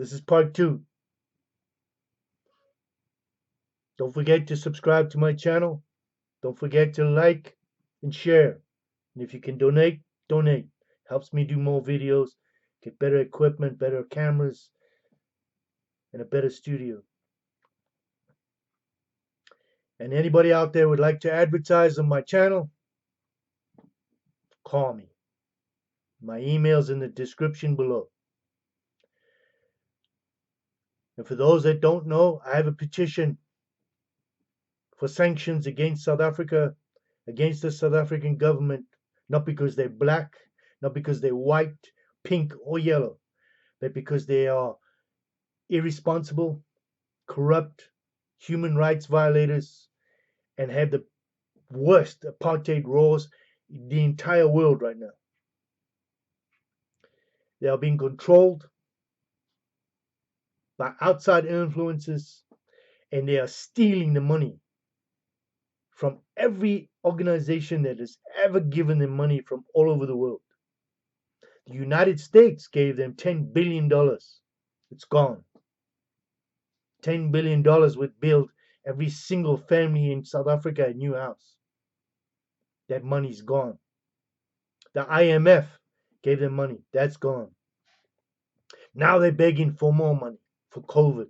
This is part 2. Don't forget to subscribe to my channel. Don't forget to like and share. And if you can donate, donate. Helps me do more videos, get better equipment, better cameras, and a better studio. And anybody out there would like to advertise on my channel, call me. My email's in the description below. And for those that don't know, I have a petition for sanctions against South Africa, against the South African government, not because they're black, not because they're white, pink, or yellow, but because they are irresponsible, corrupt, human rights violators, and have the worst apartheid laws in the entire world right now. They are being controlled by outside influences, and they are stealing the money from every organization that has ever given them money from all over the world. The United States gave them $10 billion. It's gone. $10 billion would build every single family in South Africa a new house. That money's gone. The IMF gave them money. That's gone. Now they're begging for more money for COVID.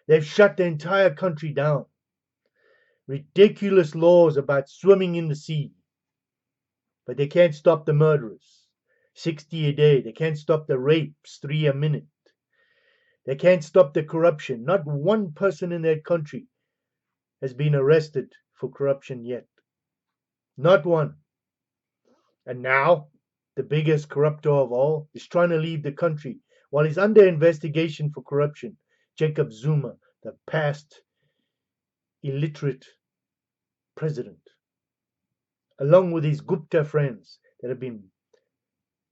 They've shut the entire country down. Ridiculous laws about swimming in the sea. But they can't stop the murderers. 60 a day. They can't stop the rapes, 3 a minute. They can't stop the corruption. Not one person in that country has been arrested for corruption yet. Not one. And now, the biggest corruptor of all is trying to leave the country while he's under investigation for corruption. Jacob Zuma, the past illiterate president, along with his Gupta friends that have been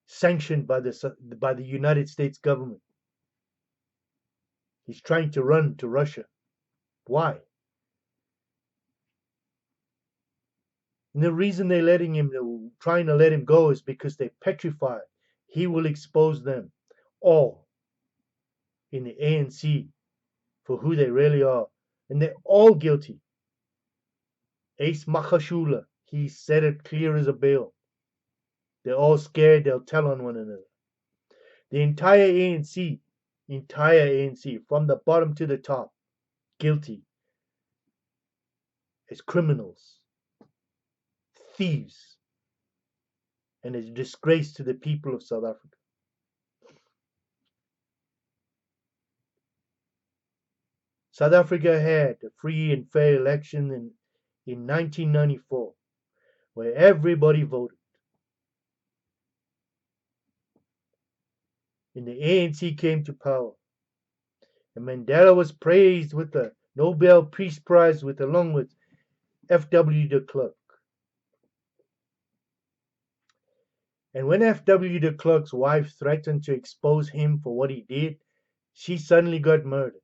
sanctioned by the United States government. He's trying to run to Russia. Why? And the reason they're trying to let him go is because they're petrified. He will expose them all in the ANC for who they really are. And they're all guilty. Ace Makashula, he said it clear as a bell. They're all scared, they'll tell on one another. The entire ANC, from the bottom to the top, guilty as criminals, thieves, and a disgrace to the people of South Africa. South Africa had a free and fair election in 1994 where everybody voted. And the ANC came to power. And Mandela was praised with the Nobel Peace Prize along with F.W. de Klerk. And when F.W. de Klerk's wife threatened to expose him for what he did, she suddenly got murdered.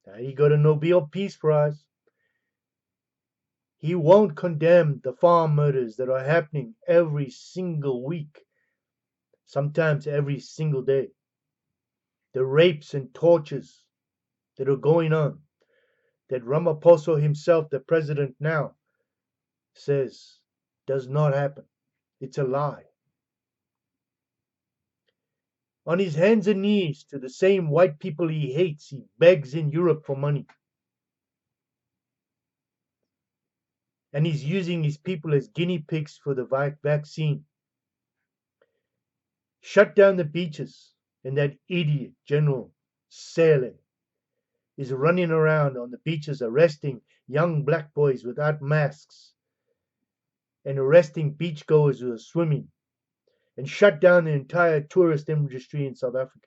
Now he got a Nobel Peace Prize. He won't condemn the farm murders that are happening every single week, sometimes every single day. The rapes and tortures that are going on, that Ramaphosa himself, the president now, says does not happen. It's a lie. On his hands and knees to the same white people he hates, he begs in Europe for money. And he's using his people as guinea pigs for the vaccine. Shut down the beaches, and that idiot, General Sele, is running around on the beaches arresting young black boys without masks and arresting beachgoers who are swimming, and shut down the entire tourist industry in South Africa.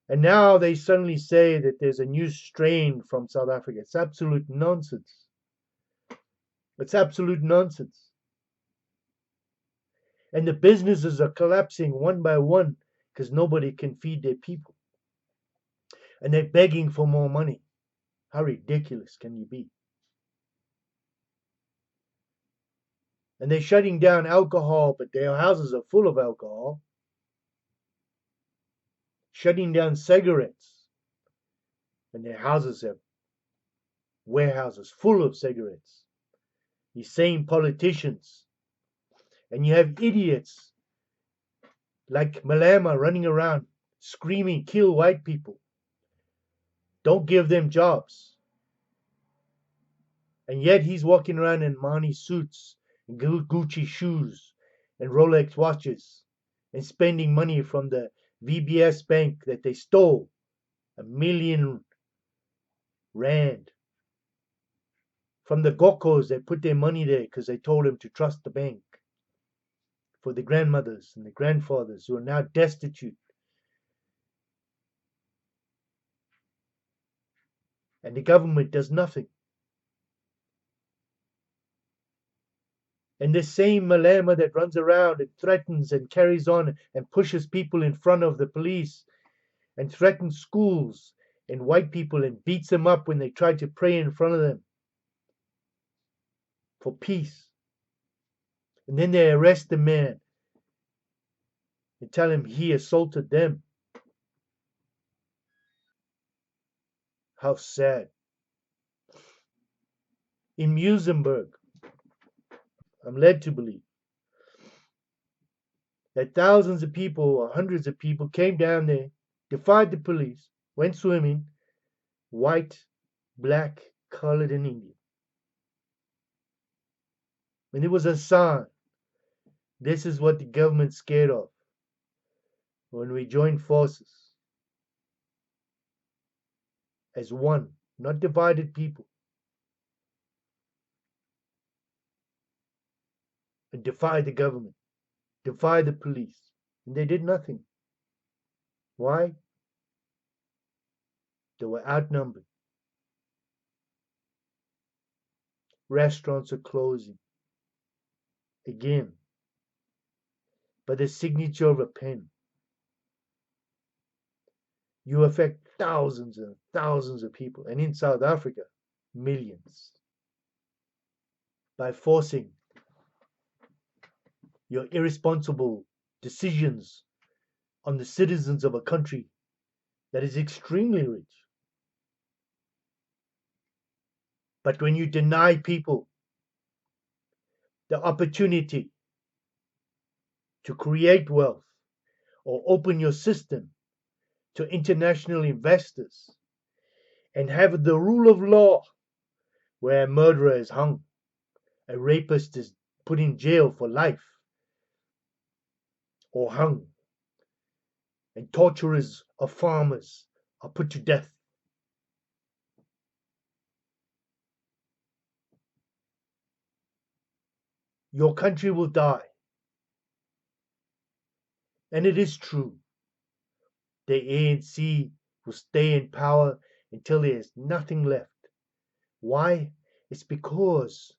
And now they suddenly say that there's a new strain from South Africa. It's absolute nonsense. It's absolute nonsense. And the businesses are collapsing one by one because nobody can feed their people. And they're begging for more money. How ridiculous can you be? And they're shutting down alcohol, but their houses are full of alcohol. shutting down cigarettes, and their houses have warehouses full of cigarettes. These same politicians, and you have idiots like Malema running around screaming, kill white people, don't give them jobs. And yet he's walking around in Armani suits and Gucci shoes and Rolex watches and spending money from the VBS bank that they stole R1 million from the Gokos that put their money there because they told them to trust the bank, for the grandmothers and the grandfathers who are now destitute. And the government does nothing. And this same Malema that runs around and threatens and carries on and pushes people in front of the police and threatens schools and white people and beats them up when they try to pray in front of them for peace. And then they arrest the man and tell him he assaulted them. How sad. In Musenberg, I'm led to believe that thousands of people or hundreds of people came down there, defied the police, went swimming, white, black, colored, and Indian. And it was a sign. This is what the government's scared of when we join forces as one, not divided people, and defy the government, defy the police. And they did nothing. Why? They were outnumbered. Restaurants are closing again by the signature of a pen. You affect thousands and thousands of people, and in South Africa, millions, by forcing your irresponsible decisions on the citizens of a country that is extremely rich. But when you deny people the opportunity to create wealth or open your system to international investors and have the rule of law where a murderer is hung, a rapist is put in jail for life or hung, and torturers of farmers are put to death, your country will die. And it is true. The ANC will stay in power until there is nothing left. Why? It's because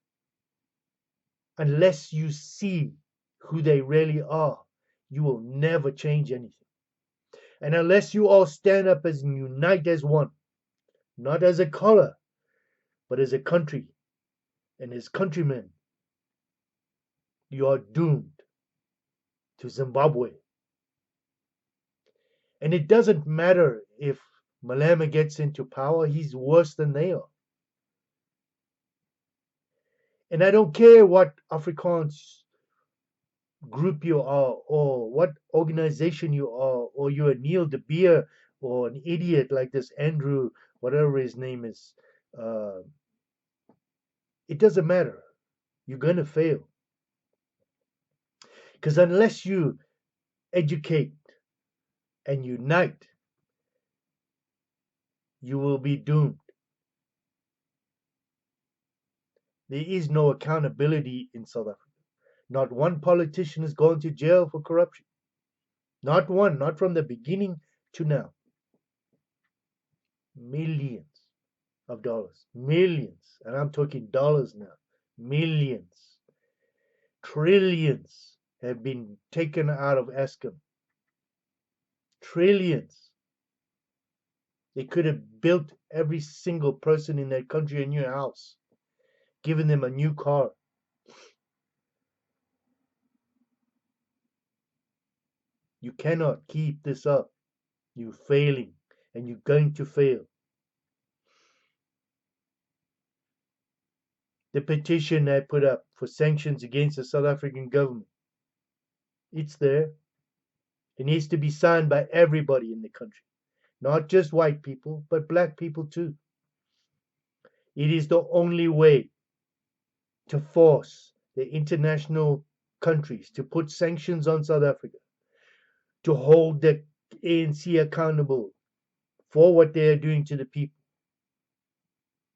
unless you see who they really are, you will never change anything. And unless you all stand up and unite as one, not as a color, but as a country and as countrymen, you are doomed to Zimbabwe. And it doesn't matter if Malema gets into power, he's worse than they are. And I don't care what Afrikaans group you are, or what organization you are, or you're a Neil de Beer, or an idiot like this Andrew, whatever his name is. It doesn't matter. You're going to fail. Because unless you educate and unite, you will be doomed. There is no accountability in South Africa. Not one politician has gone to jail for corruption. Not one, not from the beginning to now. Millions of dollars. Millions. And I'm talking dollars now. Millions. Trillions have been taken out of Eskom. Trillions. They could have built every single person in that country a new house, given them a new car. You cannot keep this up. You're failing, and you're going to fail. The petition I put up for sanctions against the South African government, it's there. It needs to be signed by everybody in the country, not just white people, but black people too. It is the only way to force the international countries to put sanctions on South Africa, to hold the ANC accountable for what they are doing to the people.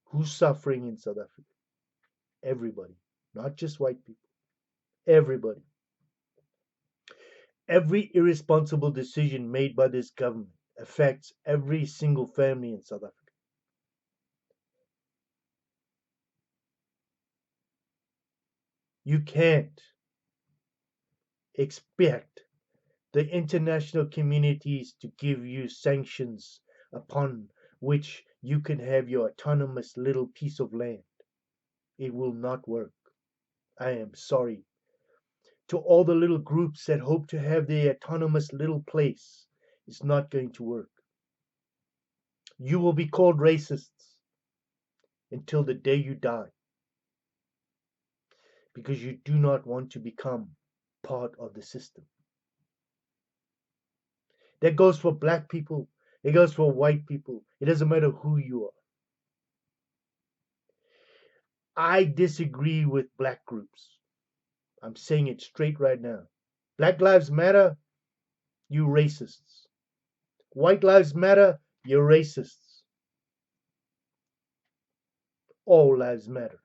Who's suffering in South Africa? Everybody, not just white people. Everybody. Every irresponsible decision made by this government affects every single family in South Africa. You can't expect the international communities to give you sanctions upon which you can have your autonomous little piece of land. It will not work. I am sorry. To all the little groups that hope to have their autonomous little place, it's not going to work. You will be called racists until the day you die because you do not want to become part of the system. That goes for black people, it goes for white people. It doesn't matter who you are. I disagree with black groups. I'm saying it straight right now. Black Lives Matter, you racists. White Lives Matter, you're racists. All lives matter.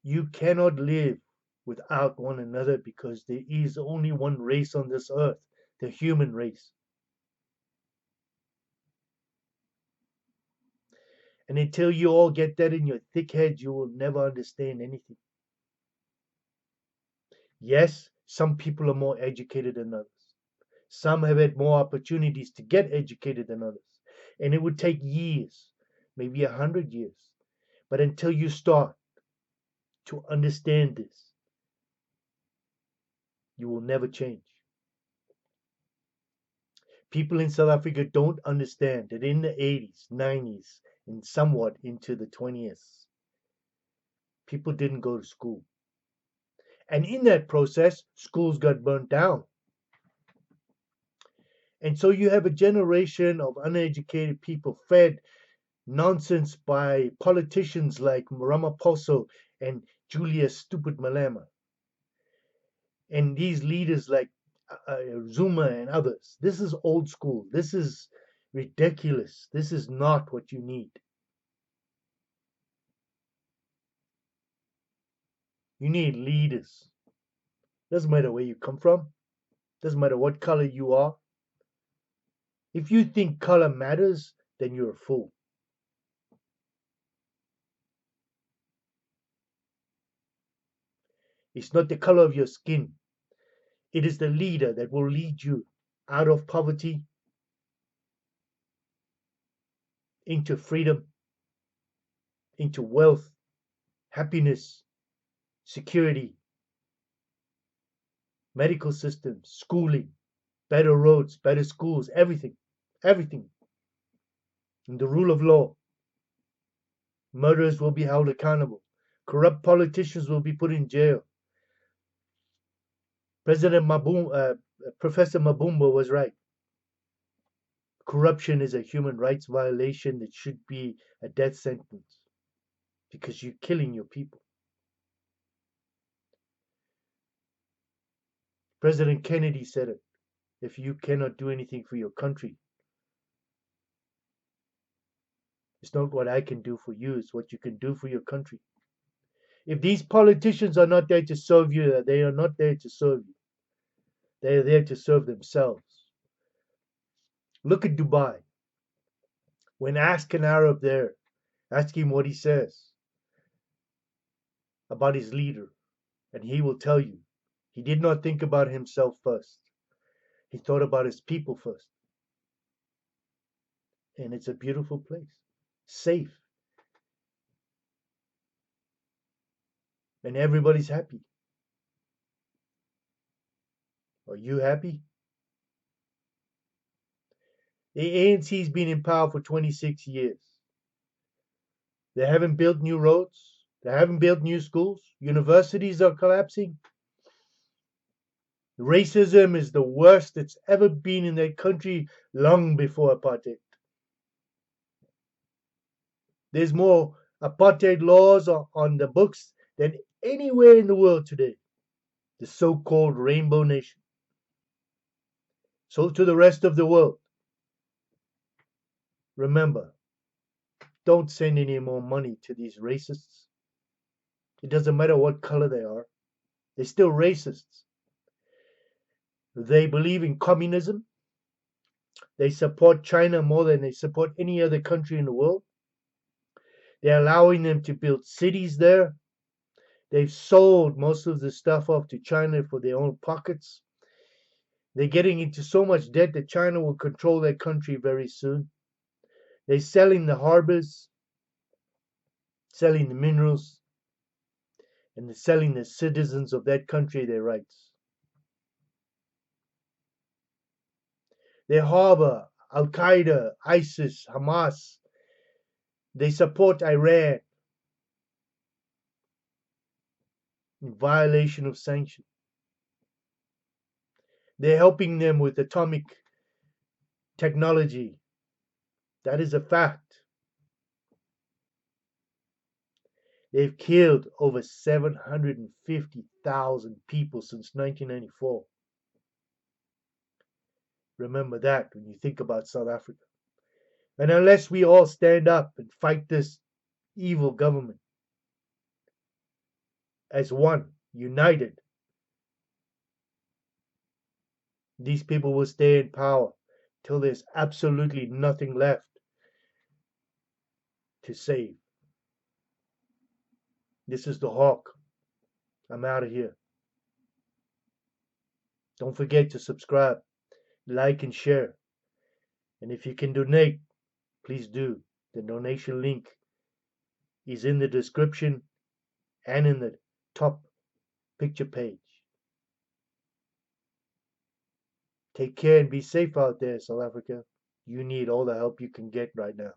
You cannot live without one another because there is only one race on this earth, the human race. And until you all get that in your thick head, you will never understand anything. Yes, some people are more educated than others. Some have had more opportunities to get educated than others. And it would take years, maybe 100 years. But until you start to understand this, you will never change. People in South Africa don't understand that in the 80s, 90s, and somewhat into the 20s, people didn't go to school. And in that process, schools got burnt down. And so you have a generation of uneducated people fed nonsense by politicians like Ramaphosa and Julius Stupid Malema. And these leaders like Zuma and others. This is old school. This is ridiculous. This is not what you need. You need leaders. Doesn't matter where you come from. Doesn't matter what color you are. If you think color matters, then you're a fool. It's not the color of your skin. It is the leader that will lead you out of poverty into freedom, into wealth, happiness, security, medical systems, schooling, better roads, better schools, everything, everything. And the rule of law. Murderers will be held accountable. Corrupt politicians will be put in jail. Professor Mabumba was right. Corruption is a human rights violation that should be a death sentence because you're killing your people. President Kennedy said it. If you cannot do anything for your country, it's not what I can do for you, it's what you can do for your country. If these politicians are not there to serve you, they are not there to serve you. They are there to serve themselves. Look at Dubai. When ask an Arab there, ask him what he says about his leader, and he will tell you he did not think about himself first. He thought about his people first. And it's a beautiful place, safe, and everybody's happy. Are you happy? The ANC's been in power for 26 years. They haven't built new roads. They haven't built new schools. Universities are collapsing. Racism is the worst it's ever been in their country long before apartheid. There's more apartheid laws on the books than anywhere in the world today. The so-called Rainbow Nation. So to the rest of the world, remember, don't send any more money to these racists. It doesn't matter what color they are. They're still racists. They believe in communism. They support China more than they support any other country in the world. They're allowing them to build cities there. They've sold most of the stuff off to China for their own pockets. They're getting into so much debt that China will control their country very soon. They're selling the harbors, selling the minerals, and they're selling the citizens of that country their rights. They harbor Al Qaeda, ISIS, Hamas. They support Iran in violation of sanctions. They're helping them with atomic technology. That is a fact. They've killed over 750,000 people since 1994. Remember that when you think about South Africa. And unless we all stand up and fight this evil government as one, united, these people will stay in power till there's absolutely nothing left to save. This is the Hawk. I'm out of here. Don't forget to subscribe, like, and share. And if you can donate, please do. The donation link is in the description and in the top picture page. Take care and be safe out there, South Africa. You need all the help you can get right now.